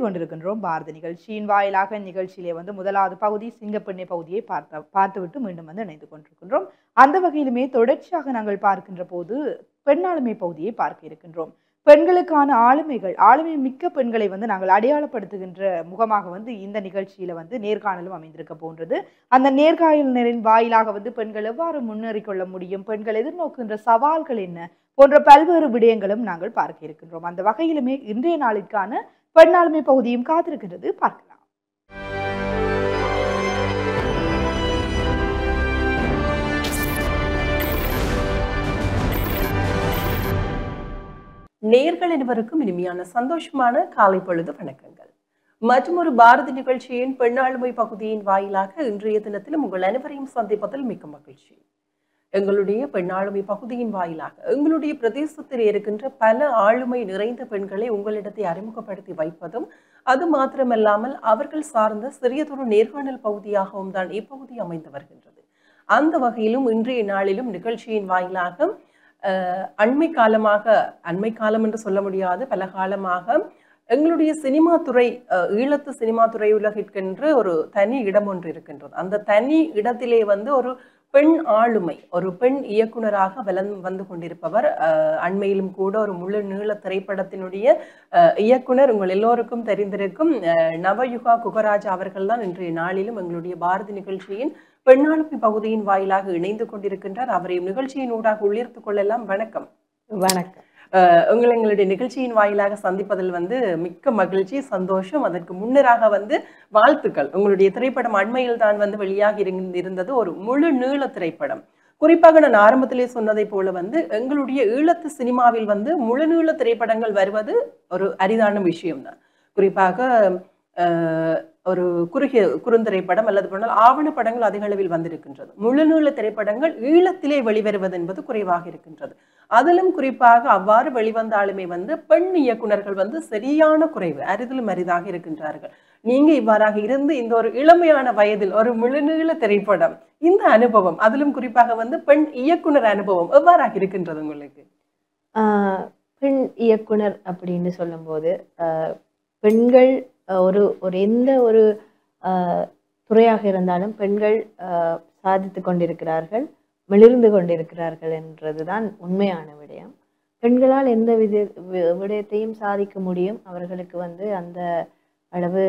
கொண்டிருக்கின்றோம் பாரதி நிகழ்ச்சியின் வாயிலாக நிகழ்ச்சியிலே முதலாவது பகுதி சிங்கப்பெண்ணை பகுதியை பார்த்துவிட்டு மீண்டும் இணைந்து கொண்டிருக்கின்றோம். அந்த வகையிலுமே தொடர்ச்சியாக நாங்கள் பார்க்கின்ற போது பெண்ணாளுமை பகுதியை பார்க்க இருக்கின்றோம். பெண்களுக்கான ஆளுமை மிக்க பெண்களை நாங்கள் அடையாளப்படுத்துகின்ற முகமாக இந்த நிகழ்ச்சியில நேர்காணலும் அமைந்திருக்க போன்றது. அந்த நேர்காணலின் வாயிலாக பெண்கள் எவ்வாறு முன்னேறி கொள்ள முடியும், பெண்கள் எதிர்நோக்குகின்ற சவால்கள் என்ன போன்ற பல்வேறு விடயங்களும் நாங்கள் பார்க்க இருக்கின்றோம். அந்த வகையிலுமே இன்றைய நாளிற்கான பெண்ணாளுமை பகுதியும் காத்திருக்கிறது, பார்க்கலாம். நேயர்கள் அனைவருக்கும் இனிமையான சந்தோஷமான காலை பொழுது வணக்கங்கள். மற்றும் ஒரு பாரதி நிகழ்ச்சியின் பெண்ணாளுமை பகுதியின் வாயிலாக இன்றைய தினத்திலும் உங்கள் அனைவரையும் சந்திப்பதில் மிக்க மகிழ்ச்சி. எங்களுடைய பெண்ணாளுமை பகுதியின் வாயிலாக எங்களுடைய பிரதேசத்தில் இருக்கின்ற பல ஆளுமை நிறைந்த பெண்களை உங்களிடத்தை அறிமுகப்படுத்தி வைப்பதும், அது மாத்திரமல்லாமல் அவர்கள் சார்ந்த சிறியதொரு நேர்காணல் பகுதியாகவும் தான் இப்பகுதி அமைந்து வருகின்றது. அந்த வகையிலும் இன்றைய நாளிலும் நிகழ்ச்சியின் வாயிலாக அண்மை காலம் என்று சொல்ல முடியாது, பல காலமாக எங்களுடைய சினிமா துறை, ஈழத்து சினிமா துறை உலகிற்கென்று ஒரு தனி இடம் ஒன்று இருக்கின்றது. அந்த தனி இடத்திலே ஒரு பெண் ஆளுமை, ஒரு பெண் இயக்குனராக வந்து கொண்டிருப்பவர், அண்மையிலும் கூட ஒரு முழு நீள திரைப்படத்தினுடைய இயக்குனர், உங்கள் எல்லோருக்கும் தெரிந்திருக்கும் நவயுகா குகராஜா அவர்கள் தான் இன்றைய நாளிலும் எங்களுடைய பாரதி நிகழ்ச்சியின் பெண்ணாளுமை பகுதியின் வாயிலாக இணைந்து கொண்டிருக்கின்றார். அவரையும் நிகழ்ச்சியின் ஊடாக உள்ளிருத்துக் கொள்ளலாம். வணக்கம். வணக்கம். எங்களுடைய நிகழ்ச்சியின் வாயிலாக சந்திப்பதில் மிக்க மகிழ்ச்சி, சந்தோஷம். அதற்கு முன்னராக வாழ்த்துக்கள். உங்களுடைய திரைப்படம் அண்மையில் தான் வெளியாகி இருந்தது, ஒரு முழு நீள திரைப்படம். குறிப்பாக நான் ஆரம்பத்திலே சொன்னதை போல எங்களுடைய ஈழத்து சினிமாவில் முழு நீள திரைப்படங்கள் வருவது ஒரு அரிதான விஷயம்தான். குறிப்பாக ஒரு குறுந்திரைப்படம் அல்லது போனால் ஆவணப்படங்கள் அதிக அளவில் வந்திருக்கின்றது. முழுநீள திரைப்படங்கள் ஈழத்திலே வெளிவருவது என்பது குறைவாக இருக்கின்றது. அதிலும் குறிப்பாக அவ்வாறு வெளிவந்தாலுமே பெண் இயக்குனர்கள் சரியான குறைவு, அரிதிலும் அரிதாக இருக்கின்றார்கள். நீங்க இவ்வாறாக இருந்து இந்த ஒரு இளமையான வயதில் ஒரு முழுநீள திரைப்படம், இந்த அனுபவம், அதிலும் குறிப்பாக பெண் இயக்குனர் அனுபவம் எவ்வாறாக இருக்கின்றது உங்களுக்கு? பெண் இயக்குனர் அப்படின்னு சொல்லும் போது பெண்கள் ஒரு எந்த ஒரு துறையாக இருந்தாலும் பெண்கள் சாதித்து கொண்டிருக்கிறார்கள், மிளிர்ந்து கொண்டிருக்கிறார்கள் என்றதுதான் உண்மையான விடயம். பெண்களால் எந்த விடயத்தையும் சாதிக்க முடியும். அவர்களுக்கு அந்த அளவு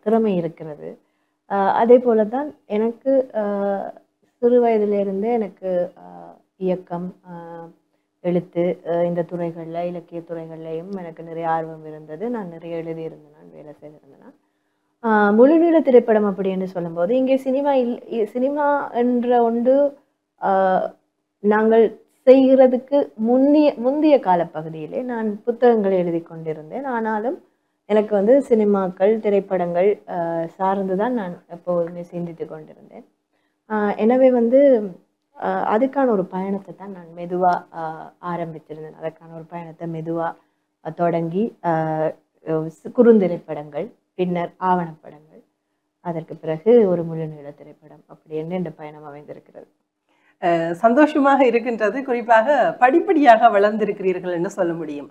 திறமை இருக்கிறது. அதே போலதான் எனக்கு சிறு வயதிலிருந்தே எனக்கு இயக்கம், எழுத்து, இந்த துறைகளில், இலக்கிய துறைகள்லையும் எனக்கு நிறைய ஆர்வம் இருந்தது. நான் நிறைய எழுதியிருந்தேன், நான் வேலை செய்திருந்தேன். முழுநீள திரைப்படம் அப்படின்னு சொல்லும்போது இங்கே சினிமா என்ற ஒன்று நாங்கள் செய்கிறதுக்கு முந்தைய காலப்பகுதியிலே நான் புத்தகங்களை எழுதி கொண்டிருந்தேன். ஆனாலும் எனக்கு சினிமாக்கள், திரைப்படங்கள் சார்ந்துதான் நான் எப்போதுமே சிந்தித்து கொண்டிருந்தேன். எனவே அதுக்கான ஒரு பயணத்தை தான் நான் மெதுவாக ஆரம்பிச்சிருந்தேன். அதற்கான ஒரு பயணத்தை மெதுவாக தொடங்கி குறுந்திரைப்படங்கள், பின்னர் ஆவணப்படங்கள், அதற்கு பிறகு ஒரு முழுநீள திரைப்படம் அப்படின்னு இந்த பயணம் அமைந்திருக்கிறது. சந்தோஷமாக இருக்கின்றது. குறிப்பாக படிப்படியாக வளர்ந்திருக்கிறீர்கள் என்று சொல்ல முடியும்.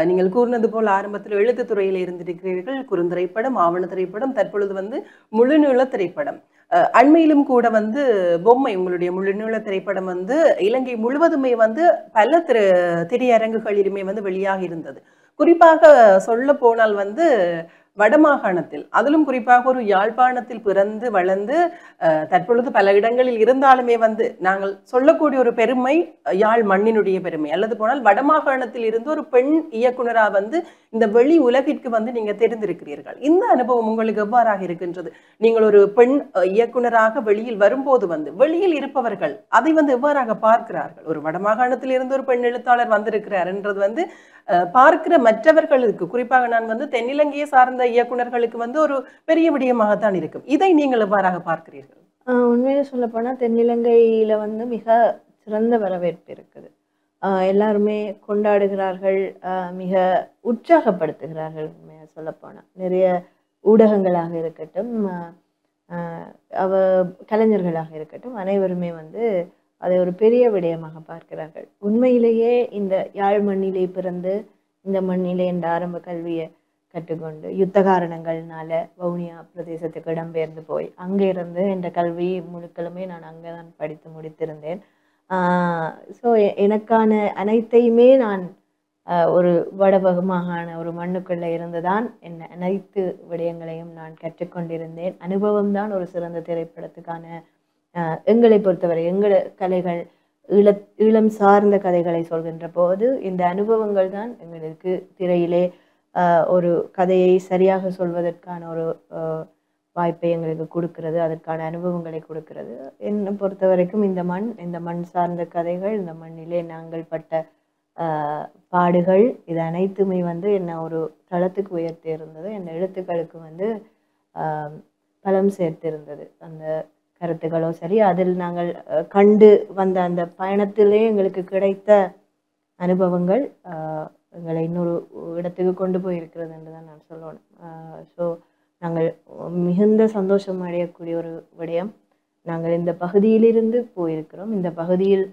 நீங்கள் கூறினது போல் ஆரம்பத்தில் எழுத்துத்துறையில் இருந்திருக்கிறீர்கள், குறுந்திரைப்படம், ஆவண திரைப்படம், தற்பொழுது முழுநீள திரைப்படம். அண்மையிலும் கூட பொம்மை, உங்களுடைய முழுநீள திரைப்படம் இலங்கை முழுவதுமே பல திரையரங்குகளிலுமே வெளியாகி இருந்தது. குறிப்பாக சொல்ல போனால் வடமாகாணத்தில், அதிலும் குறிப்பாக ஒரு யாழ்ப்பாணத்தில் பிறந்து வளர்ந்து தற்பொழுது பல இடங்களில் இருந்தாலுமே நாங்கள் சொல்லக்கூடிய ஒரு பெருமை யாழ் மண்ணினுடைய பெருமை. அல்லது போனால் வடமாகாணத்தில் இருந்து ஒரு பெண் இயக்குனரா இந்த வெளி உலகிற்கு நீங்க தெரிந்திருக்கிறீர்கள். இந்த அனுபவம் உங்களுக்கு எவ்வாறாக இருக்கின்றது? நீங்கள் ஒரு பெண் இயக்குனராக வெளியில் வரும்போது வெளியில் இருப்பவர்கள் அதை எவ்வாறாக பார்க்கிறார்கள்? ஒரு வடமாகாணத்தில் இருந்து ஒரு பெண் எழுத்தாளர் வந்திருக்கிறார் என்றது பார்க்கிற மற்றவர்களுக்கு, குறிப்பாக நான் தென்னிலங்கையை சார்ந்த இயக்குனர்களுக்கு ஒரு பெரிய விடயமாகத்தான் இருக்கும். இதை நீங்கள் எவ்வாறாக பார்க்கிறீர்கள்? உண்மையில சொல்ல போனா தென்னிலங்கையில மிக சிறந்த வரவேற்பு இருக்குது. எல்லாருமே கொண்டாடுகிறார்கள், மிக உற்சாகப்படுத்துகிறார்கள். உண்மையா சொல்ல போனா நிறைய ஊடகங்களாக இருக்கட்டும், கலைஞர்களாக இருக்கட்டும், அனைவருமே அதை ஒரு பெரிய விடயமாக பார்க்கிறார்கள். உண்மையிலேயே இந்த யாழ் மண்ணிலே பிறந்து இந்த மண்ணிலே இந்த ஆரம்ப கல்வியை கற்றுக்கொண்டு யுத்த காரணங்கள்னால வவுனியா பிரதேசத்துக்கு இடம்பெயர்ந்து போய் அங்கே இருந்து என்ற கல்வி முழுக்களுமே நான் அங்கே தான் படித்து முடித்திருந்தேன். ஸோ எனக்கான அனைத்தையுமே நான் ஒரு வடபகு மாகாண ஒரு மண்ணுக்குள்ளே இருந்துதான் என்ன அனைத்து விடயங்களையும் நான் கற்றுக்கொண்டிருந்தேன். அனுபவம் தான் ஒரு சிறந்த திரைப்படத்துக்கான எங்களை பொறுத்தவரை எங்கள் கலைகள் ஈழம் சார்ந்த கதைகளை சொல்கின்ற போது இந்த அனுபவங்கள் தான் எங்களுக்கு திரையிலே ஒரு கதையை சரியாக சொல்வதற்கான ஒரு வாய்ப்பை எங்களுக்கு கொடுக்கிறது, அதற்கான அனுபவங்களை கொடுக்கிறது. என்னை பொறுத்த வரைக்கும் இந்த மண் சார்ந்த கதைகள், இந்த மண்ணிலே நாங்கள் பட்ட பாடுகள், இது அனைத்துமே வந்து என்ன ஒரு தளத்துக்கு உயர்த்தி இருந்தது. என் எழுத்துக்களுக்கு வந்து பலம் சேர்த்திருந்தது. அந்த கருத்துக்களோ சரி, அதில் நாங்கள் கண்டு வந்த அந்த பயணத்திலே எங்களுக்கு கிடைத்த அனுபவங்கள் எங்களை இன்னொரு இடத்துக்கு கொண்டு போயிருக்கிறது என்று தான் நான் சொல்லணும். ஸோ நாங்கள் மிகுந்த சந்தோஷம் அடையக்கூடிய ஒரு விடயம், நாங்கள் இந்த பகுதியிலிருந்து போயிருக்கிறோம். இந்த பகுதியில்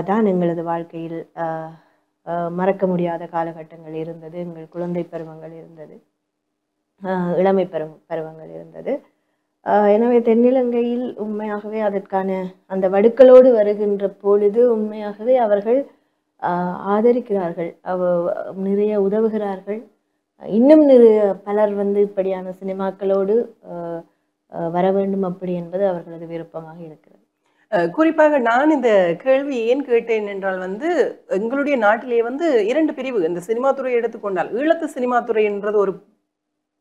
தான் எங்களது வாழ்க்கையில் மறக்க முடியாத காலகட்டங்கள் இருந்தது. எங்கள் குழந்தை பருவங்கள் இருந்தது, இளமை பருவங்கள் இருந்தது. எனவே தென்னிலங்கையில் உண்மையாகவே அதற்கான அந்த வடுக்களோடு வருகின்ற பொழுது உண்மையாகவே அவர்கள் ஆதரிக்கிறார்கள், நிறைய உதவுகிறார்கள். இன்னும் பலர் வந்து இப்படியான சினிமாக்களோடு வர வேண்டும் அப்படி என்பது அவர்களது விருப்பமாக இருக்கிறது. குறிப்பாக நான் இந்த கேள்வி ஏன் கேட்டேன் என்றால் வந்து எங்களுடைய நாட்டிலே வந்து 2 பிரிவு இந்த சினிமா துறையை எடுத்துக்கொண்டால் ஈழத்து சினிமா துறை என்றது ஒரு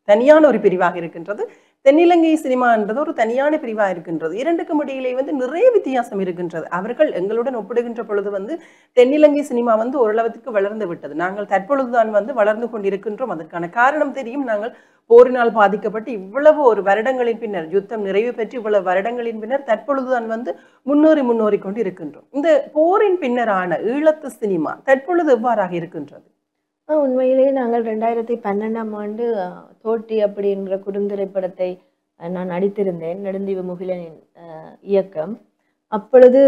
தனியான ஒரு பிரிவாக இருக்கின்றது, தென்னிலங்கை சினிமா என்றது ஒரு தனியான பிரிவாக இருக்கின்றது. இரண்டுக்கும் இடையிலே வந்து நிறைய வித்தியாசம் இருக்கின்றது. அவர்கள் எங்களுடன் ஒப்பிடுகின்ற பொழுது வந்து தென்னிலங்கை சினிமா வந்து ஓரளவுக்கு வளர்ந்து விட்டது. நாங்கள் தற்பொழுதுதான் வந்து வளர்ந்து கொண்டிருக்கின்றோம். அதற்கான காரணம் தெரியும். நாங்கள் போரினால் பாதிக்கப்பட்டு இவ்வளவு ஒரு வருடங்களின் பின்னர், யுத்தம் நிறைவு பெற்று இவ்வளவு வருடங்களின் பின்னர் தற்பொழுதுதான் வந்து முன்னேறி கொண்டு இருக்கின்றோம். இந்த போரின் பின்னரான ஈழத்து சினிமா தற்பொழுது எவ்வாறாக இருக்கின்றது? உண்மையிலேயே நாங்கள் 2012ஆம் ஆண்டு தோட்டி அப்படின்ற குறுந்திரைப்படத்தை நான் நடித்திருந்தேன், நெடுந்தீவு முகிலனின் இயக்கம். அப்பொழுது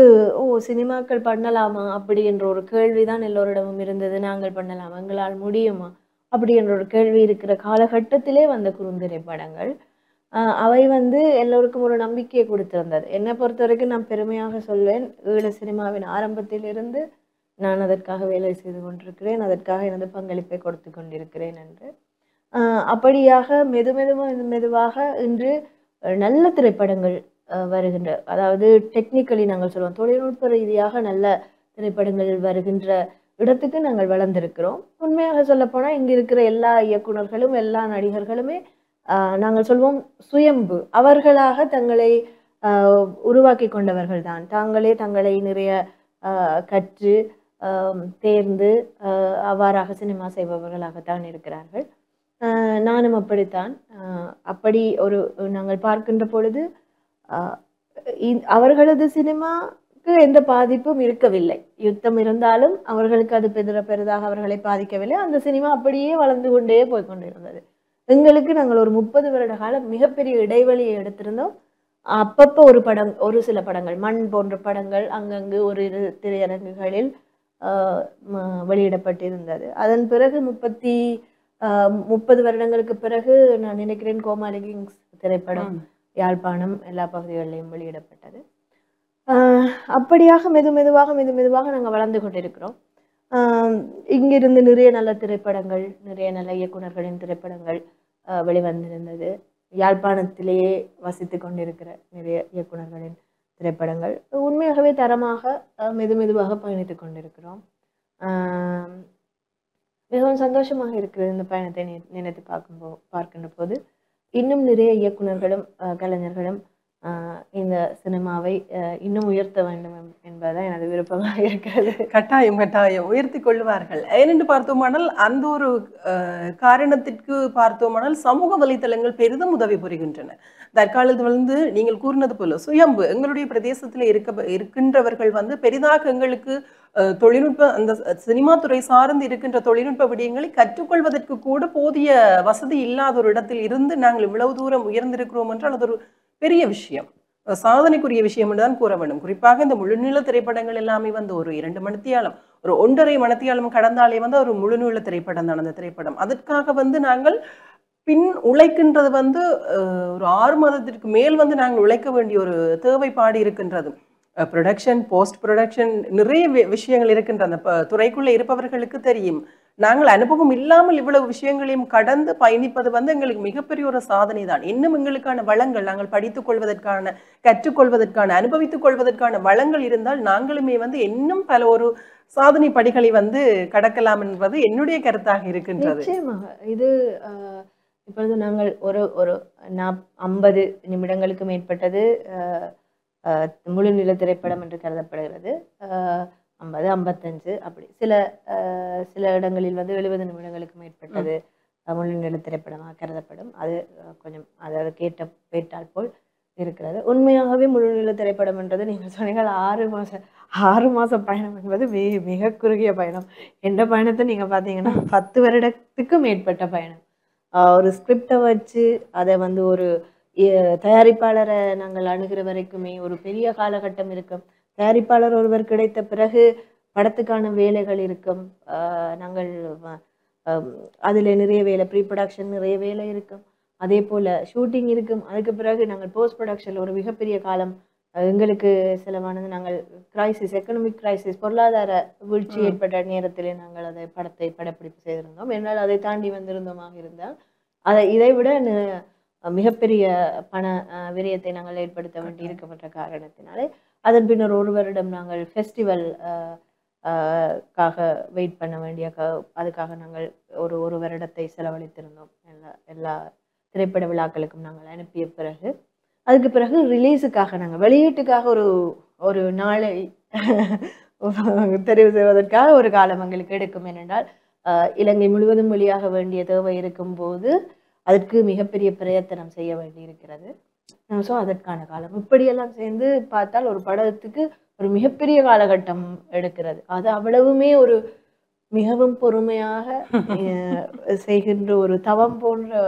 சினிமாக்கள் பண்ணலாமா அப்படி என்ற ஒரு கேள்விதான் எல்லோரிடமும் இருந்தது. நாங்கள் பண்ணலாமா, எங்களால் முடியுமா அப்படி என்ற ஒரு கேள்வி இருக்கிற காலகட்டத்திலே வந்த குறுந்திரைப்படங்கள் அவை வந்து எல்லோருக்கும் ஒரு நம்பிக்கையை கொடுத்திருந்தது. என்னை பொறுத்த வரைக்கும் நான் பெருமையாக சொல்வேன், ஈழ சினிமாவின் ஆரம்பத்திலிருந்து நான் அதற்காக வேலை செய்து கொண்டிருக்கிறேன், அதற்காக எனது பங்களிப்பை கொடுத்து கொண்டிருக்கிறேன் என்று. அப்படியாக மெதுவாக இன்று நல்ல திரைப்படங்கள் வருகின்ற, அதாவது டெக்னிக்கலி நாங்கள் சொல்லுவோம் தொழில்நுட்ப ரீதியாக நல்ல திரைப்படங்கள் வருகின்ற இடத்துக்கு நாங்கள் வளர்ந்திருக்கிறோம். உண்மையாக சொல்லப்போனால் இங்கு இருக்கிற எல்லா இயக்குநர்களும் எல்லா நடிகர்களுமே நாங்கள் சொல்வோம் சுயம்பு, அவர்களாக தங்களை உருவாக்கி கொண்டவர்கள் தான். தங்களை நிறைய கற்று தேர்ந்து அவ்வாறாக சினிமா செய்பவர்களாகத்தான் இருக்கிறார்கள். நானும் அப்படித்தான். அப்படி ஒரு நாங்கள் பார்க்கின்ற பொழுது அவர்களது சினிமாக்கு எந்த பாதிப்பும் இருக்கவில்லை. யுத்தம் இருந்தாலும் அவர்களுக்கு அது பெரிதாக அவர்களை பாதிக்கவில்லை. அந்த சினிமா அப்படியே வளர்ந்து கொண்டே போய்கொண்டிருந்தது. எங்களுக்கு நாங்கள் ஒரு 30 வருட காலம் மிகப்பெரிய இடைவெளியை எடுத்திருந்தோம். அப்பப்போ ஒரு சில படங்கள், மண் போன்ற படங்கள் அங்கங்கு ஒரு திரையரங்குகளில் வெளியிடப்பட்டிருந்தது. அதன் பிறகு 30 வருடங்களுக்கு பிறகு நான் நினைக்கிறேன் கோமாளி கிங்ஸ் திரைப்படம் யாழ்ப்பாணம் எல்லா பகுதிகளிலும் வெளியிடப்பட்டது. அப்படியாக மெதுவாக நாங்கள் வளர்ந்து கொண்டிருக்கிறோம். இங்கிருந்து நிறைய நல்ல திரைப்படங்கள், நிறைய நல்ல இயக்குநர்களின் திரைப்படங்கள் வெளிவந்திருந்தது. யாழ்ப்பாணத்திலேயே வசித்து கொண்டிருக்கிற நிறைய இயக்குநர்களின் திரைப்படங்கள் உண்மையாகவே தரமாக மெதுவாக பயணித்துக் கொண்டிருக்கிறோம். மிகவும் சந்தோஷமாக இருக்கிறது இந்த பயணத்தை நினைத்து பார்க்கின்ற போது. இன்னும் நிறைய இயக்குநர்களும் கலைஞர்களும் இந்த சினிமாவை இன்னும் உயர்த்த வேண்டும் என்பதுதான் எனது விருப்பமாக இருக்கிறது. கட்டாயம் உயர்த்தி கொள்வார்கள். ஏனென்று பார்த்தோமானால் அந்த ஒரு காரணத்திற்கு பார்த்தோமானால் சமூக வலைத்தளங்கள் பெரிதும் உதவி புரிகின்றன. தற்காலத்தில் வந்து நீங்கள் கூறினது போல சுயம்பு எங்களுடைய பிரதேசத்தில் இருக்கின்றவர்கள் வந்து பெரிதாக எங்களுக்கு தொழில்நுட்ப அந்த சினிமா துறை சார்ந்து இருக்கின்ற தொழில்நுட்ப விடயங்களை கற்றுக்கொள்வதற்கு கூட போதிய வசதி இல்லாத ஒரு இடத்தில் இருந்து நாங்கள் இவ்வளவு தூரம் உயர்ந்திருக்கிறோம் என்றால் அது ஒரு பெரிய விஷயம். சாதனைக்குரிய விஷயம் என்று தான் கூற வேண்டும். குறிப்பாக இந்த முழுநீள திரைப்படங்கள் எல்லாமே வந்து ஒரு 2 மணித்தியாலம், ஒரு 1.5 மணித்தியாலம் கடந்தாலே வந்து ஒரு முழுநீள திரைப்படம் தான் அந்த திரைப்படம். அதற்காக வந்து நாங்கள் பின் உழைக்கின்றது வந்து ஒரு 6 மாதத்திற்கு மேல் வந்து நாங்கள் உழைக்க வேண்டிய ஒரு தேவைப்பாடு இருக்கின்றது. ப்ரொடக்ஷன், போஸ்ட் ப்ரொடக்ஷன் நிறைய விஷயங்கள் இருக்கின்ற அந்த துறைக்குள்ள இருப்பவர்களுக்கு தெரியும். நாங்கள் அனுபவம் இல்லாமல் இவ்வளவு விஷயங்களையும் கடந்து பயணிப்பது வந்து எங்களுக்கு மிகப்பெரிய ஒரு சாதனை தான். இன்னும் எங்களுக்கான வளங்கள், நாங்கள் படித்துக் கொள்வதற்கான, கற்றுக்கொள்வதற்கான, அனுபவித்துக் கொள்வதற்கான வளங்கள் இருந்தால் நாங்களுமே வந்து இன்னும் பல ஒரு சாதனை படிகளை வந்து கடக்கலாம் என்பது என்னுடைய கருத்தாக இருக்கின்றது. நிச்சயமாக இது இப்பொழுது நாங்கள் ஒரு ஒரு 50 நிமிடங்களுக்கு மேற்பட்டது முழு நில திரைப்படம் என்று கருதப்படுகிறது. 50, 55 அப்படி சில இடங்களில் வந்து 70 நிமிடங்களுக்கு மேற்பட்டது முழு நில திரைப்படமாக கருதப்படும். அது கொஞ்சம் அதாவது கேட்டால் போல் இருக்கிறது. உண்மையாகவே முழு நில திரைப்படம் என்றது நீங்கள் சொன்னீங்கள் 6 மாச பயணம் என்பது மிக குறுகிய பயணம். எந்த பயணத்தை நீங்க பார்த்தீங்கன்னா 10 வருடத்துக்கு மேற்பட்ட பயணம். ஒரு ஸ்கிரிப்டை வச்சு அதை வந்து ஒரு தயாரிப்பாளரை நாங்கள் அணுகிற வரைக்குமே ஒரு பெரிய காலகட்டம் இருக்கும். தயாரிப்பாளர் ஒருவர் கிடைத்த பிறகு படத்துக்கான வேலைகள் இருக்கும். நாங்கள் அதில் நிறைய வேலை, ப்ரீ ப்ரொடக்ஷன் நிறைய வேலை இருக்கும். அதே போல் ஷூட்டிங் இருக்கும். அதுக்கு பிறகு நாங்கள் போஸ்ட் ப்ரொடக்ஷனில் ஒரு மிகப்பெரிய காலம் எங்களுக்கு செலவானது. நாங்கள் கிரைசிஸ், எக்கனாமிக் கிரைசிஸ், பொருளாதார வீழ்ச்சி ஏற்பட்ட நேரத்திலே நாங்கள் அதை படப்பிடிப்பு செய்திருந்தோம். என்னால் அதை தாண்டி வந்திருந்தோமாக இருந்தால் இதை விட மிகப்பெரிய பண விரயத்தை நாங்கள் ஏற்படுத்த வேண்டி இருக்கப்பட்ட காரணத்தினாலே அதன் பின்னர் ஒரு வருடம் நாங்கள் ஃபெஸ்டிவல் காக வெயிட் பண்ண வேண்டிய அதுக்காக நாங்கள் ஒரு வருடத்தை செலவழித்திருந்தோம். எல்லா திரைப்பட விழாக்களுக்கும் நாங்கள் அனுப்பிய பிறகு அதுக்கு பிறகு ரிலீஸுக்காக நாங்கள் வெளியீட்டுக்காக ஒரு நாளை தெரிவு செய்வதற்காக ஒரு காலம் எங்களுக்கு எடுக்கும். ஏனென்றால் இலங்கை முழுவதும் வெளியாக வேண்டிய தேவை இருக்கும்போது அதற்கு மிகப்பெரிய பிரயத்தனம் செய்ய வேண்டி இருக்கிறது. ஸோ அதற்கான காலம் இப்படியெல்லாம் சேர்ந்து பார்த்தால் ஒரு படத்துக்கு ஒரு மிகப்பெரிய காலகட்டம் எடுக்கிறது. அது அவ்வளவுமே ஒரு மிகவும் பொறுமையாக செய்கின்ற ஒரு தவம் போன்ற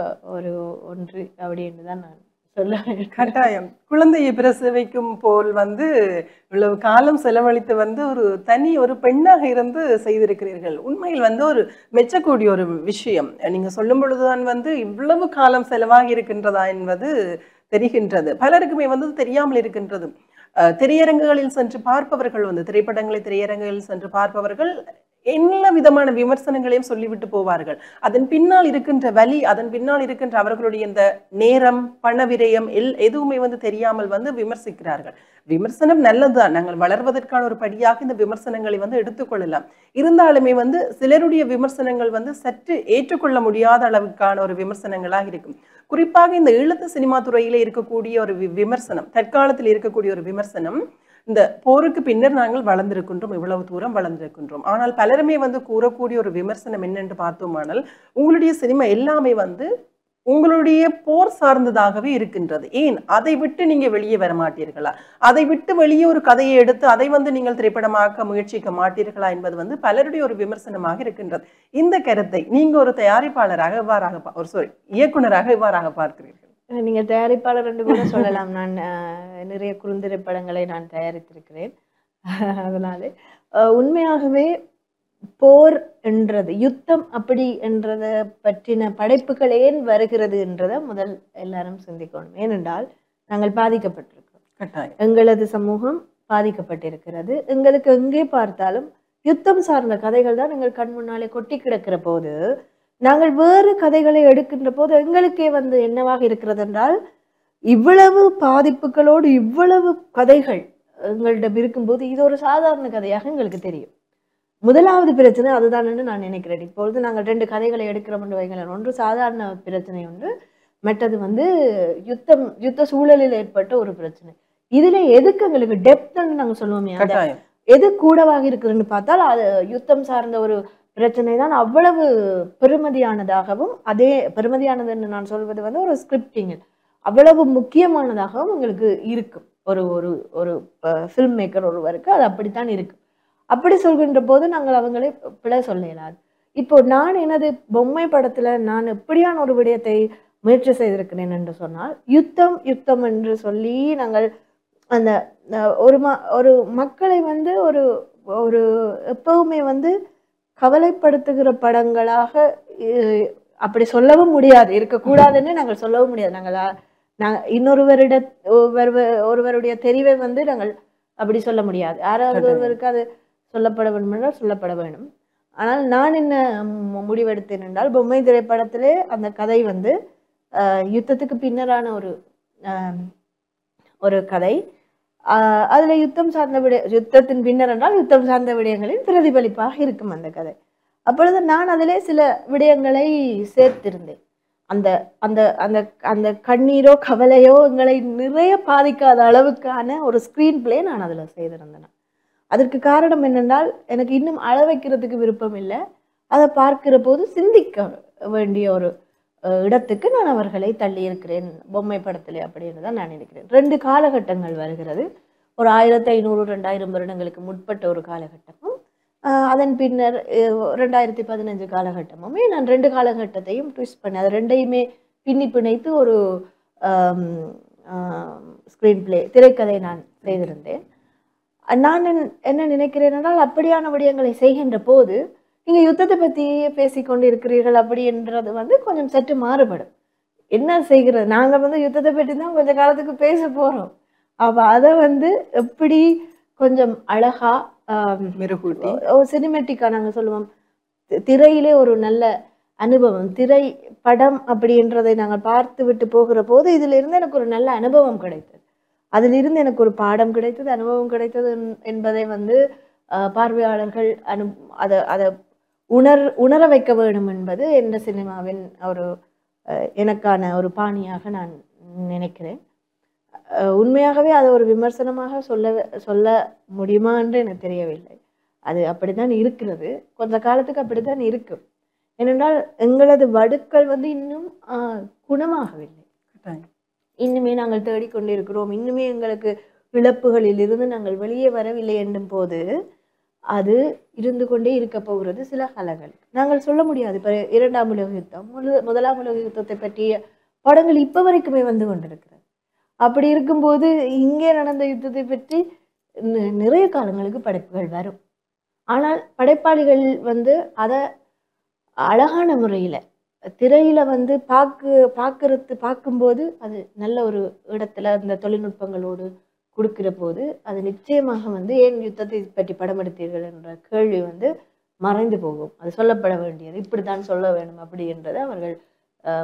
ஒன்று அப்படி என்றுதான் நான் சொல்ல. கட்டாயம் குழந்தையை பிரசவிக்கும் போல் வந்து இவ்வளவு காலம் செலவழித்து வந்து ஒரு பெண்ணாக இருந்து செய்திருக்கிறீர்கள். உண்மையில் வந்து ஒரு மெச்சக்கூடிய ஒரு விஷயம். நீங்க சொல்லும் பொழுதுதான் வந்து இவ்வளவு காலம் செலவாகி இருக்கின்றதா என்பது தெரிகின்றது. பலருக்குமே வந்து தெரியாமல் இருக்கின்றது. திரையரங்குகளில் சென்று பார்ப்பவர்கள் வந்து திரைப்படங்களை திரையரங்குகளில் சென்று பார்ப்பவர்கள் எல்லா விதமான விமர்சனங்களையும் சொல்லிவிட்டு போவார்கள். அதன் பின்னால் இருக்கின்ற வலி, அதன் பின்னால் இருக்கின்ற அவர்களுடைய இந்த நேரம், பண விரயம் எதுவுமே வந்து தெரியாமல் வந்து விமர்சிக்கிறார்கள். விமர்சனம் நல்லதுதான். நாங்கள் வளர்வதற்கான ஒரு படியாக இந்த விமர்சனங்களை வந்து எடுத்துக்கொள்ளலாம். இருந்தாலுமே வந்து சிலருடைய விமர்சனங்கள் வந்து சற்று ஏற்றுக்கொள்ள முடியாத அளவுக்கான ஒரு விமர்சனங்களாக இருக்கும். குறிப்பாக இந்த ஈழத்து சினிமா துறையிலே இருக்கக்கூடிய ஒரு விமர்சனம், தற்காலத்தில் இருக்கக்கூடிய ஒரு விமர்சனம், இந்த போருக்கு பின்னர் நாங்கள் வளர்ந்திருக்கின்றோம், இவ்வளவு தூரம் வளர்ந்திருக்கின்றோம். ஆனால் பலருமே வந்து கூறக்கூடிய ஒரு விமர்சனம் என்னென்று பார்த்தோமானால், உங்களுடைய சினிமா எல்லாமே வந்து உங்களுடைய போர் சார்ந்ததாகவே இருக்கின்றது. ஏன் அதை விட்டு நீங்க வெளியே வர மாட்டீர்களா? அதை விட்டு வெளியே ஒரு கதையை எடுத்து அதை வந்து நீங்கள் திரைப்படமாக்க முயற்சிக்க மாட்டீர்களா என்பது வந்து பலருடைய ஒரு விமர்சனமாக இருக்கின்றது. இந்த கருத்தை நீங்க ஒரு தயாரிப்பாளராக இயக்குனராக இவ்வாறாக பார்க்கிறீர்கள்? நீங்க தயாரிப்பாளர் என்று கூட சொல்லலாம். நான் நிறைய குறுந்திரைப்படங்களை நான் தயாரித்திருக்கிறேன். அதனால உண்மையாகவே போர் என்றது, யுத்தம் அப்படி என்றதை பற்றின படைப்புகள் ஏன் வருகிறது என்றதை முதல் எல்லாரும் சிந்திக்கணும். ஏனென்றால் நாங்கள் பாதிக்கப்பட்டிருக்கிறோம், எங்களது சமூகம் பாதிக்கப்பட்டிருக்கிறது. எங்களுக்கு எங்கே பார்த்தாலும் யுத்தம் சார்ந்த கதைகள் தான் எங்கள் கண் முன்னாலே கொட்டி கிடக்கிற போது நாங்கள் வேறு கதைகளை எடுக்கின்ற போது எங்களுக்கே வந்து என்னவாக இருக்கிறது என்றால், இவ்வளவு பாதிப்புகளோடு இவ்வளவு கதைகள் எங்களிடம் இருக்கும்போது இது ஒரு சாதாரண கதையாக எங்களுக்கு தெரியும். முதலாவது பிரச்சனை அதுதான் என்று நான் நினைக்கிறேன். இப்பொழுது நாங்கள் 2 கதைகளை எடுக்கிறோம் என்று வைங்களேன். ஒன்று சாதாரண பிரச்சனை, ஒன்று மற்றது வந்து யுத்த சூழலில் ஏற்பட்ட ஒரு பிரச்சனை. இதுல எதுக்கு எங்களுக்கு டெப்த்ன்னு நாங்கள் சொல்லுவோமே, எது கூடவாக இருக்குதுன்னு பார்த்தால் அது யுத்தம் சார்ந்த ஒரு பிரச்சனை தான் அவ்வளவு பெருமதியானதாகவும், அதே பெருமதியானது என்று நான் சொல்வது வந்து ஒரு ஸ்கிரிப்டிங் அவ்வளவு முக்கியமானதாகவும் உங்களுக்கு இருக்கும். ஒரு ஃபில்ம் மேக்கர் ஒருவருக்கு அது அப்படித்தான் இருக்கு. அப்படி சொல்கின்ற போது நாங்கள் அவங்களை பிழை சொல்ல இயலாது. இப்போ நான் எனது பொம்மை படத்துல நான் எப்படியான ஒரு விடயத்தை முயற்சி செய்திருக்கிறேன் என்று சொன்னால், யுத்தம் என்று சொல்லி நாங்கள் அந்த ஒரு மக்களை வந்து ஒரு ஒரு எப்பவுமே வந்து கவலைப்படுத்துகிற படங்களாக அப்படி சொல்லவும் முடியாது, இருக்கக்கூடாதுன்னு நாங்கள் சொல்லவும் முடியாது. நாங்கள் இன்னொருவரிட ஒருவருடைய தெரிவை வந்து நாங்கள் அப்படி சொல்ல முடியாது. யாராவது ஒருவருக்கு அது சொல்லப்பட வேண்டும் என்றால் சொல்லப்பட வேண்டும். ஆனால் நான் என்ன முடிவெடுத்தேன் என்றால், பொம்மை திரைப்படத்திலே அந்த கதை வந்து யுத்தத்துக்கு பின்னரான ஒரு கதை. அதுல யுத்தம் சார்ந்த யுத்தத்தின் பின்னர் என்றால் யுத்தம் சார்ந்த விடயங்களின் பிரதிபலிப்பாக இருக்கும் அந்த கதை. அப்பொழுது நான் அதிலே சில விடயங்களை சேர்த்திருந்தேன். அந்த அந்த அந்த அந்த கண்ணீரோ கவலையோ எங்களை நிறைய பாதிக்காத அளவுக்கான ஒரு ஸ்கிரீன் பிளே நான் அதுல செய்திருந்தேன். அதற்கு காரணம் என்னென்றால், எனக்கு இன்னும் அழ வைக்கிறதுக்கு விருப்பம் இல்லை. அதை பார்க்கிற போது சிந்திக்க வேண்டிய ஒரு இடத்துக்கு நான் அவர்களை தள்ளி இருக்கிறேன் பொம்மை படத்திலே அப்படின்னு தான் நான் நினைக்கிறேன். 2 காலகட்டங்கள் வருகிறது. ஒரு 1500-2000 வருடங்களுக்கு முற்பட்ட ஒரு காலகட்டமும் அதன் பின்னர் 2015 காலகட்டமுமே நான் 2 காலகட்டத்தையும் ட்விஸ்ட் பண்ணி அது 2ஐயுமே பின்னி பிணைத்து ஒரு ஸ்கிரீன் பிளே திரைக்கதை நான் செய்திருந்தேன். நான் என்ன நினைக்கிறேன் என்றால், அப்படியான விடயங்களை செய்கின்ற போது நீங்க யுத்தத்தை பற்றியே பேசிக்கொண்டு இருக்கிறீர்கள் அப்படின்றது வந்து கொஞ்சம் சற்று மாறுபடும். என்ன செய்கிறது, நாங்கள் வந்து யுத்தத்தை பற்றி தான் கொஞ்ச காலத்துக்கு பேச போறோம். அப்ப அதை வந்து எப்படி கொஞ்சம் அழகா சினிமேட்டிக்கா நாங்கள் சொல்லுவோம், திரையிலே ஒரு நல்ல அனுபவம், திரை படம் அப்படின்றதை நாங்கள் பார்த்து விட்டு போகிற போது இதுல இருந்து எனக்கு ஒரு நல்ல அனுபவம் கிடைத்தது. அதிலிருந்து எனக்கு ஒரு பாடம் கிடைத்தது, அனுபவம் கிடைத்தது என்பதை வந்து பார்வையாளர்கள் அதை உணர வைக்க வேண்டும் என்பது எந்த சினிமாவின் ஒரு எனக்கான ஒரு பாணியாக நான் நினைக்கிறேன். உண்மையாகவே அதை ஒரு விமர்சனமாக சொல்ல முடியுமா என்று எனக்கு தெரியவில்லை. அது அப்படித்தான் இருக்கிறது, கொஞ்ச காலத்துக்கு அப்படித்தான் இருக்கும். ஏனென்றால் எங்களது வடுக்கள் வந்து இன்னும் குணமாகவில்லை. இன்னுமே நாங்கள் தேடிக்கொண்டிருக்கிறோம். இன்னுமே எங்களுக்கு இழப்புகளில் இருந்து நாங்கள் வெளியே வரவில்லை என்னும் போது அது இருந்து கொண்டே இருக்க போகிறது சில காலங்களுக்கு. நாங்கள் சொல்ல முடியாது. இப்ப 2ஆம் உலக யுத்தம், 1ஆம் உலக யுத்தத்தை பற்றிய படங்கள் இப்ப வரைக்குமே வந்து கொண்டிருக்கிறது. அப்படி இருக்கும்போது இங்கே நடந்த யுத்தத்தை பற்றி நிறைய காலங்களுக்கு படைப்புகள் வரும். ஆனால் படைப்பாளிகள் வந்து அதை அழகான முறையில திரையில வந்து பார்க்கும்போது அது நல்ல ஒரு இடத்துல அந்த தொழில்நுட்பங்களோடு கொடுக்கிற போது அது நிச்சயமாக வந்து ஏன் யுத்தத்தை பற்றி படம் எடுத்தீர்கள் என்ற கேள்வி வந்து மறைந்து போகும். அது சொல்லப்பட வேண்டியது இப்படித்தான் சொல்ல வேண்டும் அப்படி என்றதை அவர்கள்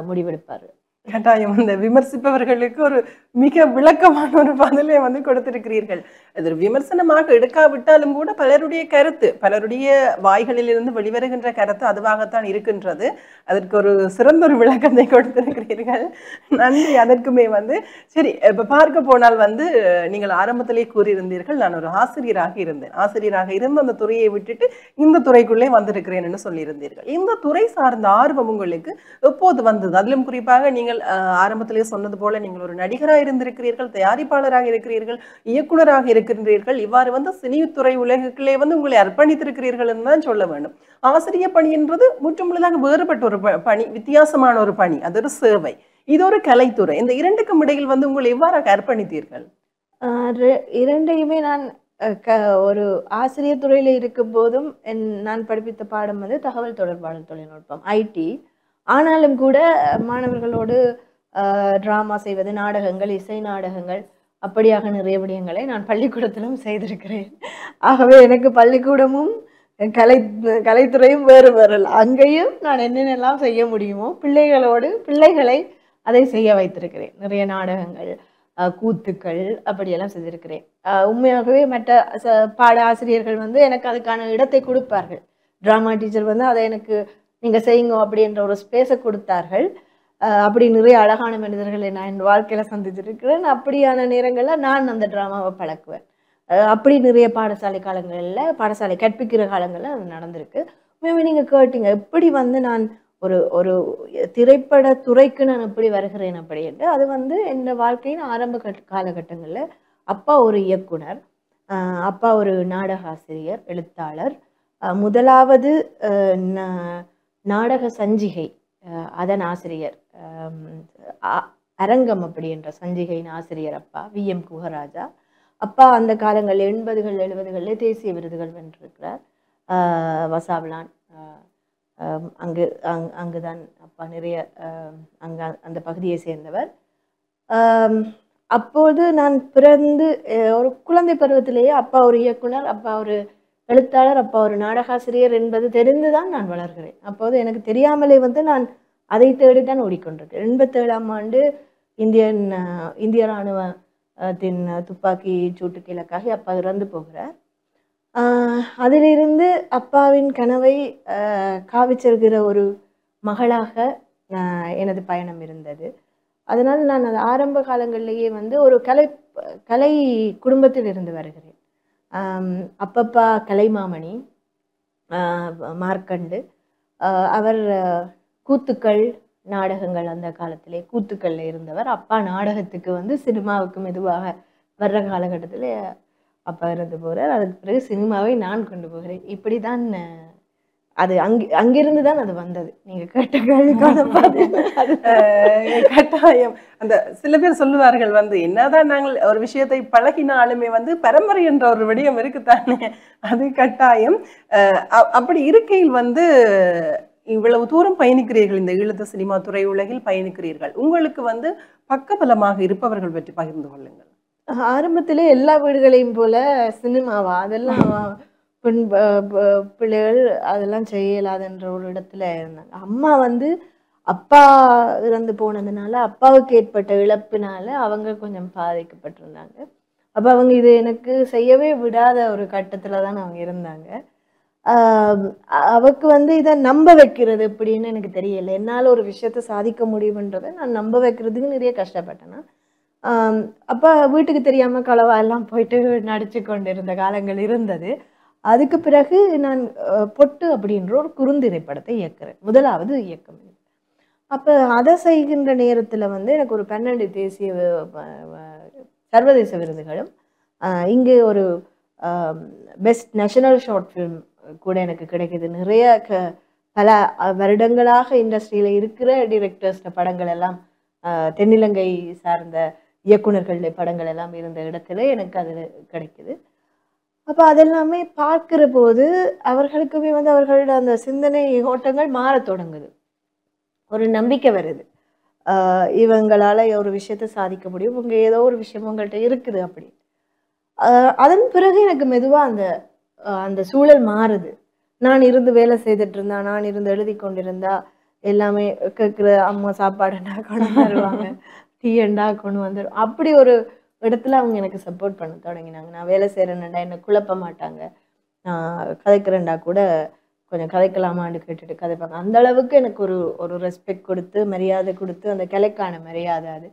முடிவெடுப்பார்கள். கட்டாயம் இந்த விமர்சிப்பவர்களுக்கு ஒரு மிக விளக்கமான ஒரு பதிலை வந்து கொடுத்திருக்கிறீர்கள். அது விமர்சனமாக எடுக்காவிட்டாலும் கூட பலருடைய கருத்து, பலருடைய வாய்களிலிருந்து வெளிவருகின்ற கருத்து அதுவாகத்தான் இருக்கின்றது. அதற்கு ஒரு சிறந்த ஒரு விளக்கத்தை கொடுத்திருக்கிறீர்கள், நன்றி. அதற்குமே வந்து சரி, இப்ப பார்க்க போனால் வந்து நீங்கள் ஆரம்பத்திலே கூறியிருந்தீர்கள் நான் ஒரு ஆசிரியராக இருந்தேன், ஆசிரியராக இருந்து அந்த துறையை விட்டுட்டு இந்த துறைக்குள்ளே வந்திருக்கிறேன் என்று சொல்லியிருந்தீர்கள். இந்த துறை சார்ந்த ஆர்வம் உங்களுக்கு எப்போது வந்தது? அதிலும் குறிப்பாக நீங்கள் ஆரம்பத்திலே சொன்னது போல நீங்கள் ஒரு நடிகராக இருந்திருக்கிறீர்கள், தயாரிப்பாளராக இருக்கிறீர்கள், இயக்குனராக இருக்கின்றீர்கள். இவ்வாறு வந்து சினித்துறை உலகுக்குள்ளே வந்து உங்களை அர்ப்பணித்திருக்கிறீர்கள் என்று தான் சொல்ல வேண்டும். ஆசிரியர் பணி என்பது முற்றுமுழுதாக வேறுபட்ட ஒரு பணி, வித்தியாசமான ஒரு பணி, அது ஒரு சேவை, இது ஒரு கலைத்துறை. இந்த இரண்டுக்கும் இடையில் வந்து உங்களை எவ்வாறு அர்ப்பணித்தீர்கள்? இரண்டையுமே நான் ஒரு ஆசிரியர் துறையில இருக்கும் போதும் நான் படிப்பித்த பாடம் வந்து தகவல் தொடர்பாடல் தொழில்நுட்பம், ஐடி. ஆனாலும் கூட மாணவர்களோடு டிராமா செய்வது, நாடகங்கள், இசை நாடகங்கள், அப்படியாக நிறைய விடயங்களை நான் பள்ளிக்கூடத்திலும் செய்திருக்கிறேன். ஆகவே எனக்கு பள்ளிக்கூடமும் கலைத்துறையும் வேறு வேறல். அங்கேயும் நான் என்னென்னலாம் செய்ய முடியுமோ பிள்ளைகளை அதை செய்ய வைத்திருக்கிறேன். நிறைய நாடகங்கள், கூத்துக்கள் அப்படியெல்லாம் செய்திருக்கிறேன். உண்மையாகவே மற்ற பாட ஆசிரியர்கள் வந்து எனக்கு அதுக்கான இடத்தை கொடுப்பார்கள். டிராமா டீச்சர் வந்து அதை எனக்கு நீங்க செய்யுங்க அப்படின்ற ஒரு ஸ்பேஸை கொடுத்தார்கள். அப்படி நிறைய அழகான மனிதர்களை நான் என் வாழ்க்கையில சந்திச்சிருக்கிறேன். அப்படியான நேரங்கள்ல நான் அந்த டிராமாவை பழக்குவேன். அப்படி நிறைய பாடசாலை கற்பிக்கிற காலங்கள்ல அது நடந்திருக்கு. நீங்க கேட்டீங்க எப்படி வந்து நான் ஒரு திரைப்பட துறைக்கு நான் எப்படி வருகிறேன் அப்படின்ட்டு. அது வந்து என் வாழ்க்கையின் ஆரம்ப காலகட்டங்கள்ல அப்பா ஒரு இயக்குனர், அப்பா ஒரு நாடக ஆசிரியர், எழுத்தாளர், முதலாவது நாடக சஞ்சிகை அதன் ஆசிரியர், அரங்கம் அப்படி என்ற சஞ்சிகையின் ஆசிரியர் அப்பா VM குகராஜா. அப்பா அந்த காலங்கள் 80கள் 70களில் தேசிய விருதுகள் வென்றிருக்கிறார். வசாவ்லான் அங்குதான் அப்பா நிறைய அந்த பகுதியை சேர்ந்தவர். அப்போது நான் பிறந்து ஒரு குழந்தை பருவத்திலேயே அப்பா ஒரு இயக்குனர், அப்பா ஒரு எழுத்தாளர், அப்பா ஒரு நாடகாசிரியர் என்பது தெரிந்துதான் நான் வளர்கிறேன். அப்போது எனக்கு தெரியாமலே நான் அதை தேடித்தான் ஓடிக்கொண்டிருக்கேன். 87ஆம் ஆண்டு இந்திய இராணுவத்தின் துப்பாக்கி சூட்டுக்கு இலக்காகி அப்பா இறந்து போகிறார். அதிலிருந்து அப்பாவின் கனவை காவிச்செல்கிற ஒரு மகளாக எனது பயணம் இருந்தது. அதனால் நான் அது ஆரம்ப காலங்களிலேயே ஒரு கலை குடும்பத்தில் இருந்து வருகிறேன். அப்பப்பா கலைமாமணி மார்க்கண்டு, அவர் கூத்துக்கள் நாடகங்கள் அந்த காலத்திலே கூத்துக்கள்ல இருந்தவர். அப்பா நாடகத்துக்கு சினிமாவுக்கு மெதுவாக வர்ற காலகட்டத்தில் அப்பா இருந்து போகிறார். அதுக்கு பிறகு சினிமாவை நான் கொண்டு போகிறேன். இப்படிதான் அது அங்கிருந்து தான் அது வந்தது. நீங்க கேட்ட கேள்விக்கான கட்டாயம். அந்த சில பேர் சொல்லுவார்கள் என்னதான் நாங்கள் ஒரு விஷயத்தை பழகினாலுமே பரம்பரை என்ற ஒரு விடயம் இருக்குத்தானே, அது கட்டாயம். அப்படி இருக்கையில் இவ்வளவு தூரம் பயணிக்கிறீர்கள், இந்த ஈழத்து சினிமா துறை உலகில் பயணிக்கிறீர்கள். உங்களுக்கு பக்கபலமாக இருப்பவர்கள் பற்றி பகிர்ந்து கொள்ளுங்கள். ஆரம்பத்திலே எல்லா வீடுகளையும் போல சினிமாவா அதெல்லாம் பிள்ளைகள் அதெல்லாம் செய்யலாதுன்ற ஒரு இடத்துல இருந்தாங்க. அம்மா அப்பா இறந்து போனதுனால, அப்பாவுக்கு ஏற்பட்ட இழப்பினால அவங்க கொஞ்சம் பாதிக்கப்பட்டிருந்தாங்க. அப்ப அவங்க இது எனக்கு செய்யவே விடாத ஒரு கட்டத்துல தான் அவங்க இருந்தாங்க. அவக்கு இதை நம்ப வைக்கிறது எப்படின்னு எனக்கு தெரியல. என்னால ஒரு விஷயத்த சாதிக்க முடியும்ன்றதை நான் நம்ப வைக்கிறதுக்கு நிறைய கஷ்டப்பட்டேன்னா. அப்பா வீட்டுக்கு தெரியாம களவா எல்லாம் போயிட்டு நடிச்சு கொண்டிருந்த காலங்கள் இருந்தது. அதுக்கு பிறகு நான் பொட்டு அப்படின்ற ஒரு குறுந்திரைப்படத்தை இயக்குறேன், முதலாவது இயக்கம். அப்ப அதை செய்கின்ற நேரத்துல எனக்கு ஒரு 12 தேசிய சர்வதேச விருதுகளும் இங்கே ஒரு பெஸ்ட் நேஷனல் ஷார்ட் ஃபிலிம் கூட எனக்கு கிடைக்குது. நிறைய பல வருடங்களாக இண்டஸ்ட்ரியில இருக்கிற டிரெக்டர்ஸ் படங்கள் எல்லாம் தென்னிலங்கை சார்ந்த இயக்குநர்களுடைய படங்கள் எல்லாம் இருந்த இடத்துல எனக்கு அது கிடைக்குது. அப்ப அதெல்லாமே பார்க்கிற போது அவர்களுக்குமே அவர்களோட அந்த சிந்தனை ஓட்டங்கள் மாற தொடங்குது. ஒரு நம்பிக்கை வருது, இவங்களால ஒரு விஷயத்த சாதிக்க முடியும், இவங்க ஏதோ ஒரு விஷயம் உங்கள்கிட்ட இருக்குது அப்படி. அதன் பிறகு எனக்கு மெதுவா அந்த சூழல் மாறுது. நான் இருந்து வேலை செய்துட்டு இருந்தா, நான் இருந்து எழுதி கொண்டிருந்தா, எல்லாமே கேட்குற அம்மா சாப்பாடுன்னா கொண்டு வருவாங்க, டீ அண்டா கொண்டு வந்துடும். அப்படி ஒரு இடத்துல அவங்க எனக்கு சப்போர்ட் பண்ண தொடங்கினாங்க. நான் வேலை செய்கிறேன்டா என்னை குழப்ப மாட்டாங்க, நான் கதைக்கிறேன்டா கூட கொஞ்சம் கதைக்கலாமான்னு கேட்டுட்டு கதைப்பாங்க. அந்த அளவுக்கு எனக்கு ஒரு ரெஸ்பெக்ட் கொடுத்து மரியாதை கொடுத்து, அந்த கலைக்கான மரியாதை அது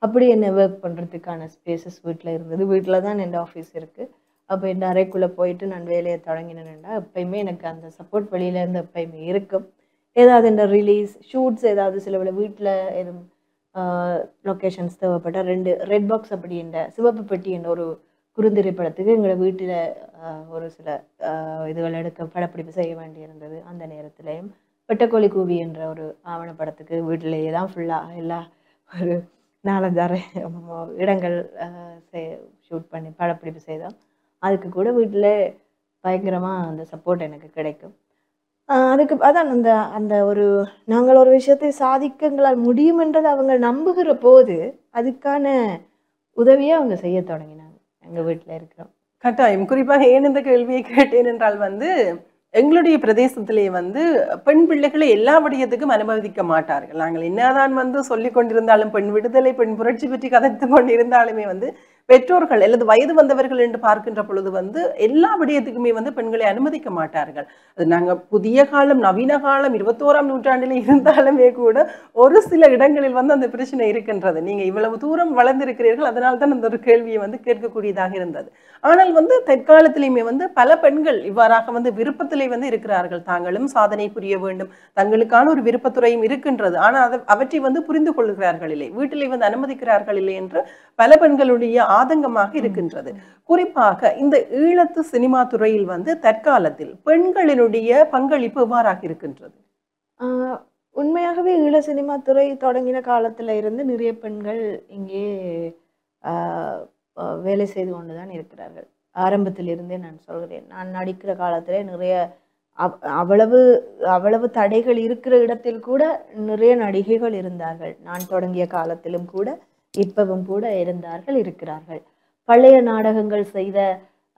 அப்படி என்னை ஒர்க் பண்ணுறதுக்கான ஸ்பேசஸ் வீட்டில் இருந்தது. வீட்டில் தான் என் ஆஃபீஸ் இருக்குது. அப்போ என் அறைக்குள்ளே போயிட்டு நான் வேலையை தொடங்கினேன்டா எப்பயுமே எனக்கு அந்த சப்போர்ட் வெளியிலேருந்து எப்பயுமே இருக்கும். ஏதாவது இந்த ரிலீஸ் ஷூட்ஸ் ஏதாவது சில வீட்டில் எதுவும் லொக்கேஷன்ஸ் தேவைப்பட்டால் 2 ரெட் பாக்ஸ் அப்படி என்ற சிவப்பு பெட்டி என்ற ஒரு குறுந்திரைப்படத்துக்கு எங்களை வீட்டில் ஒரு சில இதுகள் எடுக்க படப்பிடிப்பு செய்ய வேண்டியிருந்தது. அந்த நேரத்திலையும் வெட்டக்கோழி கூவி என்ற ஒரு ஆவணப்படத்துக்கு வீட்டிலேயே தான் ஃபுல்லாக எல்லா ஒரு 4-6 இடங்கள் ஷூட் பண்ணி படப்பிடிப்பு செய்தோம். அதுக்கு கூட வீட்டில் பயங்கரமாக அந்த சப்போர்ட் எனக்கு கிடைக்கும். அதுக்கு அதான் அந்த ஒரு நாங்கள் ஒரு விஷயத்தை சாதிக்க எங்களால் முடியும் என்றதை அவங்க நம்புகிற போது அதுக்கான உதவியை அவங்க செய்ய தொடங்கினாங்க. எங்கள் வீட்டில் இருக்கிறோம். கட்டாயம். குறிப்பாக ஏன் இந்த கேள்வியை கேட்டேன் என்றால் எங்களுடைய பிரதேசத்திலே பெண் பிள்ளைகளை எல்லா விடயத்துக்கும் அனுமதிக்க மாட்டார்கள். நாங்கள் என்னதான் சொல்லிக் கொண்டிருந்தாலும், பெண் விடுதலை பெண் புரட்சி பற்றி கதைத்து கொண்டிருந்தாலுமே பெற்றோர்கள் அல்லது வயது வந்தவர்கள் என்று பார்க்கின்ற பொழுது எல்லா விடயத்துக்குமே பெண்களை அனுமதிக்க மாட்டார்கள். அது நாங்கள் புதிய காலம் நவீன காலம் 21ஆம் நூற்றாண்டில் இருந்தாலுமே கூட ஒரு சில இடங்களில் அந்த பிரச்சனை இருக்கின்றது. நீங்க இவ்வளவு தூரம் வளர்ந்திருக்கிறீர்கள், அதனால தான் அந்த ஒரு கேள்வியை கேட்கக்கூடியதாக இருந்தது. ஆனால் தற்காலத்திலேயுமே பல பெண்கள் இவ்வாறாக விருப்பத்திலே இருக்கிறார்கள். தாங்களும் சாதனை புரிய வேண்டும், தங்களுக்கான ஒரு விருப்பத்துறையும் இருக்கின்றது. ஆனால் அவற்றை புரிந்து கொள்கிறார்கள் இல்லை, வீட்டிலே அனுமதிக்கிறார்கள் இல்லை என்று பல பெண்களுடைய ஆதங்கமாக இருக்கின்றது. குறிப்பாக இந்த ஈழத்து சினிமா துறையில் தற்காலத்தில் பெண்களினுடைய பங்களிப்பு எவ்வாறாக இருக்கின்றது? உண்மையாகவே ஈழ சினிமா துறை தொடங்கின காலத்துல இருந்து நிறைய பெண்கள் இங்கே வேலை செய்து கொண்டு தான் இருக்கிறார்கள். ஆரம்பத்திலிருந்தே நான் சொல்கிறேன். நான் நடிக்கிற காலத்திலே நிறைய அவ்வளவு தடைகள் இருக்கிற இடத்தில் கூட நிறைய நடிகைகள் இருந்தார்கள். நான் தொடங்கிய காலத்திலும் கூட இப்பவும் கூட இருக்கிறார்கள். பழைய நாடகங்கள் செய்த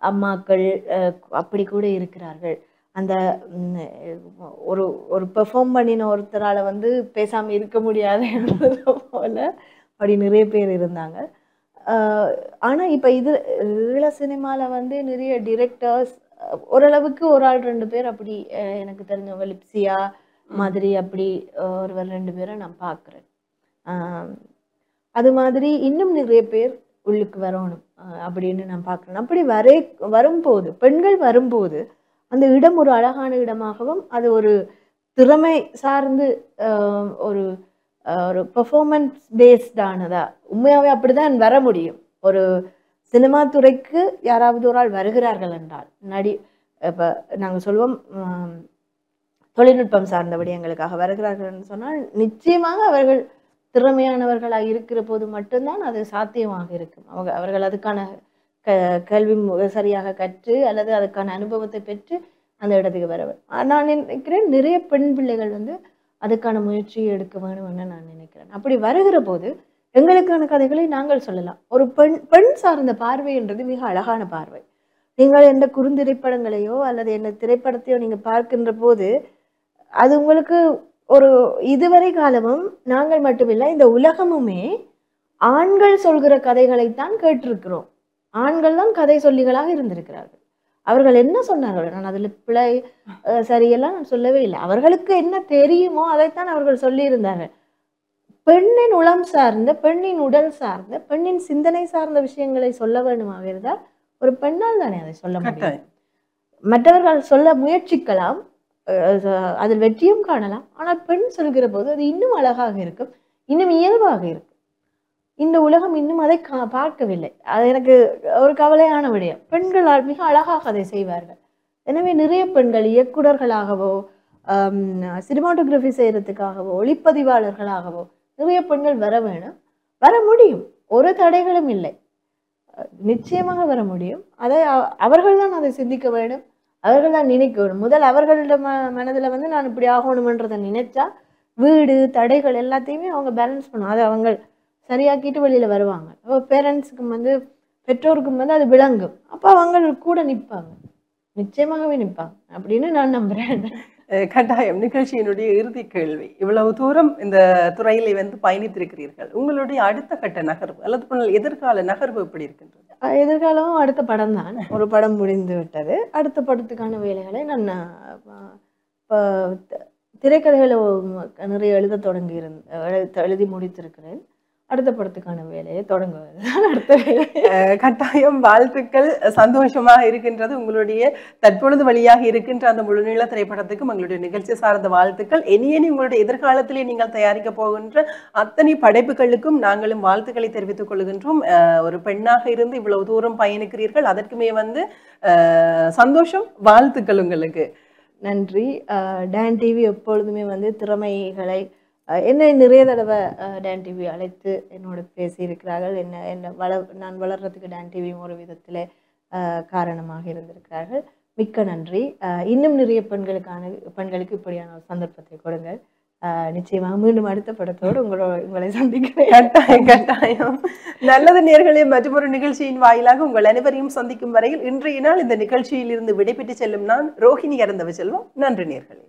அம்மாக்கள் அப்படி கூட இருக்கிறார்கள். அந்த ஒரு ஒரு பெர்ஃபார்ம் பண்ணின ஒருத்தரால் வந்து பேசாமல் இருக்க முடியாது என்பது போல அப்படி நிறைய பேர் இருந்தாங்க. ஆனால் இப்போ ஈழ சினிமாவில் வந்து நிறைய டிரெக்டர்ஸ் ஓரளவுக்கு ஒரு ஆள் 2 பேர் அப்படி எனக்கு தெரிஞ்சவங்க லிப்சியா மாதிரி அப்படி ஒருவர் 2 பேரை நான் பார்க்குறேன். அது மாதிரி இன்னும் நிறைய பேர் உள்ளுக்கு வரணும் அப்படின்னு நான் பார்க்குறேன். அப்படி வரும்போது பெண்கள் வரும்போது அந்த இடம் ஒரு அழகான இடமாகவும் அது ஒரு திறமை சார்ந்து ஒரு ஒரு பெர்ஃபார்மன்ஸ் பேஸ்டானதா உண்மையாகவே அப்படிதான் வர முடியும். ஒரு சினிமா துறைக்கு யாராவது ஒரு ஆள் வருகிறார்கள் என்றால் இப்போ நாங்கள் சொல்லுவோம் தொழில்நுட்பம் சார்ந்த விடயங்களுக்காக வருகிறார்கள் என்று சொன்னால் நிச்சயமாக அவர்கள் திறமையானவர்களாக இருக்கிற போது மட்டும்தான் அது சாத்தியமாக இருக்கும். அவர்கள் அதுக்கான கல்வி சரியாக கற்று அல்லது அதுக்கான அனுபவத்தை பெற்று அந்த இடத்துக்கு வரவர். நான் நினைக்கிறேன் நிறைய பெண் பிள்ளைகள் வந்து அதுக்கான முயற்சியை எடுக்க வேணும்னு நான் நினைக்கிறேன். அப்படி வருகிற போது எங்களுக்கான கதைகளை நாங்கள் சொல்லலாம். ஒரு பெண் சார்ந்த பார்வை என்றது மிக அழகான பார்வை. நீங்கள் எந்த குறுந்திரைப்படங்களையோ அல்லது என்ன திரைப்படத்தையோ நீங்க பார்க்கின்ற போது அது உங்களுக்கு ஒரு இதுவரை காலமும் நாங்கள் மட்டுமில்லை இந்த உலகமுமே ஆண்கள் சொல்கிற கதைகளைத்தான் கேட்டிருக்கிறோம். ஆண்கள் தான் கதை சொல்லிகளாக இருந்திருக்கிறார்கள். அவர்கள் என்ன சொன்னார்கள், நான் அதில் பிழை சரியெல்லாம் நான் சொல்லவே இல்லை. அவர்களுக்கு என்ன தெரியுமோ அதைத்தான் அவர்கள் சொல்லியிருந்தார்கள். பெண்ணின் உளம் சார்ந்த, பெண்ணின் உடல் சார்ந்த, பெண்ணின் சிந்தனை சார்ந்த விஷயங்களை சொல்ல வேண்டுமாக இருந்தால் ஒரு பெண்ணால் தானே அதை சொல்ல முடியும். மற்றவர்கள் சொல்ல முயற்சிக்கலாம், அதில் வெற்றியும் காணலாம். ஆனால் பெண் சொல்கிற போது அது இன்னும் அழகாக இருக்கும், இன்னும் இயல்பாக இருக்கும். இந்த உலகம் இன்னும் அதை பார்க்கவில்லை. அது எனக்கு ஒரு கவலையான விடயம். பெண்கள் மிக அழகாக அதை செய்வார்கள். எனவே நிறைய பெண்கள் இயக்குநர்களாகவோ சினிமாட்டோகிராஃபி செய்யறதுக்காகவோ ஒளிப்பதிவாளர்களாகவோ நிறைய பெண்கள் வர வேணும், வர முடியும். ஒரு தடைகளும் இல்லை, நிச்சயமாக வர முடியும். அதை அவர்கள் தான் அதை சிந்திக்க வேண்டும், அவர்கள் தான் நினைக்க வேண்டும். முதல் அவர்களோட மனதில் வந்து நான் இப்படி ஆகணுமன்றதை நினைச்சா வீடு தடைகள் எல்லாத்தையுமே அவங்க பேலன்ஸ் பண்ணும். அதை அவங்க சரியாக்கிட்டு வெளியில வருவாங்க. அப்போ பேரண்ட்ஸுக்கும் வந்து பெற்றோருக்கும் வந்து அது விளங்கும். அப்போ அவங்க கூட நிற்பாங்க, நிச்சயமாகவே நிற்பாங்க அப்படின்னு நான் நம்புறேன். கட்டாயம். நிகழ்ச்சியினுடைய இறுதி கேள்வி, இவ்வளவு தூரம் இந்த துறையில வந்து பயணித்திருக்கிறீர்கள், உங்களுடைய அடுத்த கட்ட நகர்வு அல்லது எதிர்கால நகர்வு எப்படி இருக்கின்றது? எதிர்காலமும் அடுத்த படம் தான். ஒரு படம் முடிந்து விட்டது. அடுத்த படத்துக்கான வேலைகளை நான் திரைக்கதைகளை நிறைய எழுதி முடித்திருக்கிறேன். அடுத்த படத்துக்கான வேலையை தொடங்குவதுதான் அடுத்த வேலை. கட்டாயம். வாழ்த்துக்கள். சந்தோஷமாக இருக்கின்றது. உங்களுடைய தற்பொழுது வழியாக இருக்கின்ற அந்த முழுநீள திரைப்படத்துக்கும் உங்களுடைய நிகழ்ச்சி சார்ந்த வாழ்த்துக்கள். இனி உங்களுடைய எதிர்காலத்திலே நீங்கள் தயாரிக்க போகின்ற அத்தனை படைப்புகளுக்கும் நாங்களும் வாழ்த்துக்களை தெரிவித்துக் கொள்கின்றோம். ஒரு பெண்ணாக இருந்து இவ்வளவு தூரம் பயணிக்கிறீர்கள், அதற்குமே வந்து சந்தோஷம். வாழ்த்துக்கள் உங்களுக்கு. நன்றி. டான் டிவி எப்பொழுதுமே வந்து திறமைகளை என்னை நிறைய தடவை டான் டிவி அழைத்து என்னோட பேசியிருக்கிறார்கள். நான் வளர்றதுக்கு டான் டிவியும் ஒரு விதத்தில் காரணமாக இருந்திருக்கிறார்கள். மிக்க நன்றி. இன்னும் நிறைய பெண்களுக்கு இப்படியான ஒரு சந்தர்ப்பத்தை கொடுங்கள். நிச்சயமாக மீண்டும் அடுத்த படத்தோடு உங்களை சந்திக்கிறேன். கட்டாயம். நல்லது நேயர்களே, மற்றொரு நிகழ்ச்சியின் வாயிலாக உங்கள் அனைவரையும் சந்திக்கும் வரையில் இன்றைய நாள் இந்த நிகழ்ச்சியில் இருந்து விடைபெற்று செல்லும் நான் ரோஹிணி அறந்தவ செல்வம். நன்றி நேயர்களே.